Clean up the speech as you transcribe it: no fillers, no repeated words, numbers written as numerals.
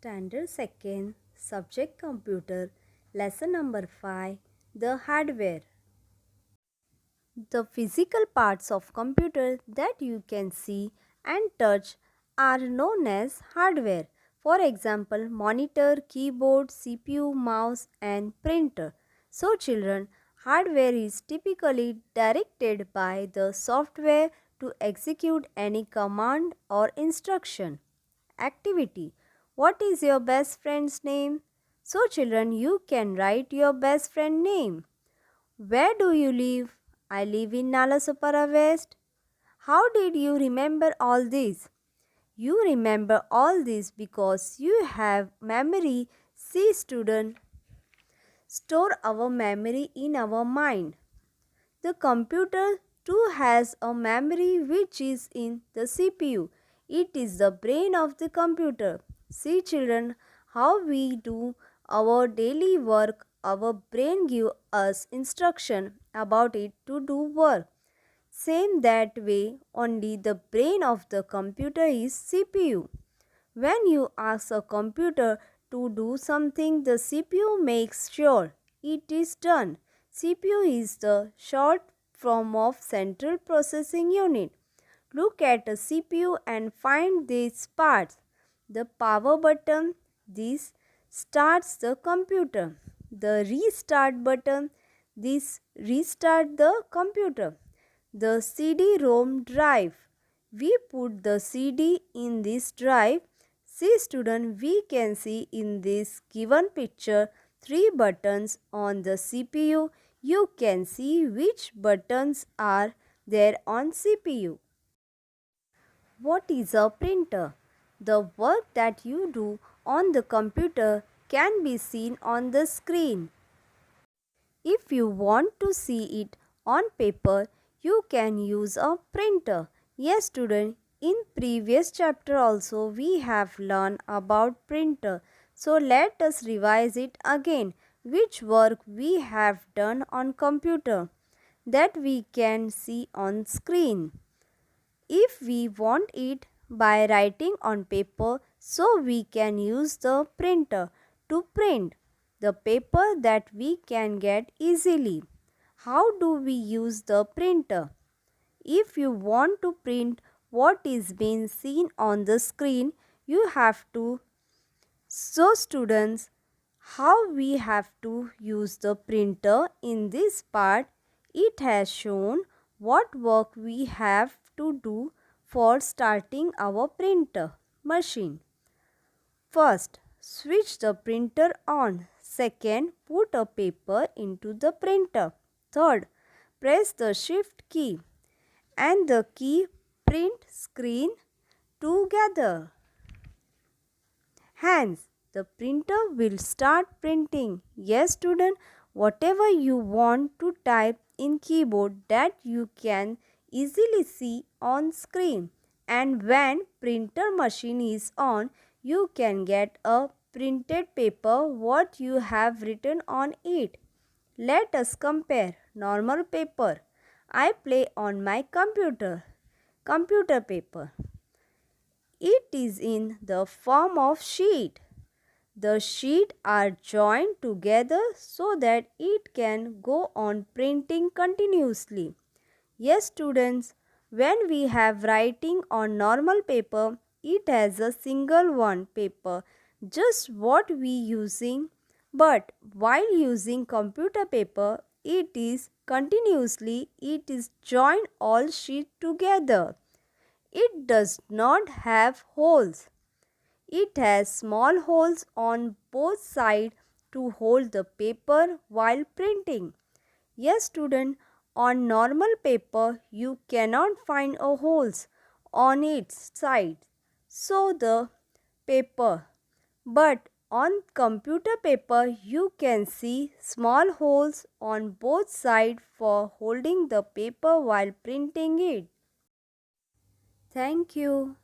Standard 2nd, Subject Computer, Lesson number 5, The Hardware. The physical parts of computer that you can see and touch are known as hardware. For example, monitor, keyboard, CPU, mouse and printer. So children, hardware is typically directed by the software to execute any command or instruction. Activity. What is your best friend's name? So children, you can write your best friend name. Where do you live? I live in Nalasopara West. How did you remember all this? You remember all this because you have memory. See student, store our memory in our mind. The computer too has a memory which is in the CPU. It is the brain of the computer. See children, how we do our daily work. Our brain give us instruction about it to do work. Same that way, only the brain of the computer is CPU. When you ask a computer to do something, the CPU makes sure it is done. CPU is the short form of Central Processing Unit. Look at a CPU and find these parts. The power button, this starts the computer. The restart button, this restart the computer. The CD-ROM drive. We put the CD in this drive. See student, we can see in this given picture 3 buttons on the CPU. You can see which buttons are there on CPU. What is a printer? The work that you do on the computer can be seen on the screen. If you want to see it on paper, you can use a printer. Yes student, in previous chapter also we have learned about printer. So let us revise it again. Which work we have done on computer that we can see on screen. If we want it by writing on paper, so we can use the printer to print the paper that we can get easily. How do we use the printer? If you want to print what is being seen on the screen, you have to show students how we have to use the printer. In this part, it has shown what work we have to do for starting our printer machine. First, switch the printer on. Second, put a paper into the printer. Third, press the shift key and the key print screen together. Hence, the printer will start printing. Yes student, whatever you want to type in keyboard that you can easily see on screen. And when printer machine is on, you can get a printed paper what you have written on it. Let us compare normal paper I play on my computer paper. It is in the form of sheet. The sheets are joined together so that it can go on printing continuously. Yes students, when we have writing on normal paper, it has a single one paper, just what we using. But while using computer paper, it is continuously, it is joined all sheet together. It does not have holes. It has small holes on both sides to hold the paper while printing. Yes student, on normal paper you cannot find a holes on its side. So the paper. But on computer paper you can see small holes on both sides for holding the paper while printing it. Thank you.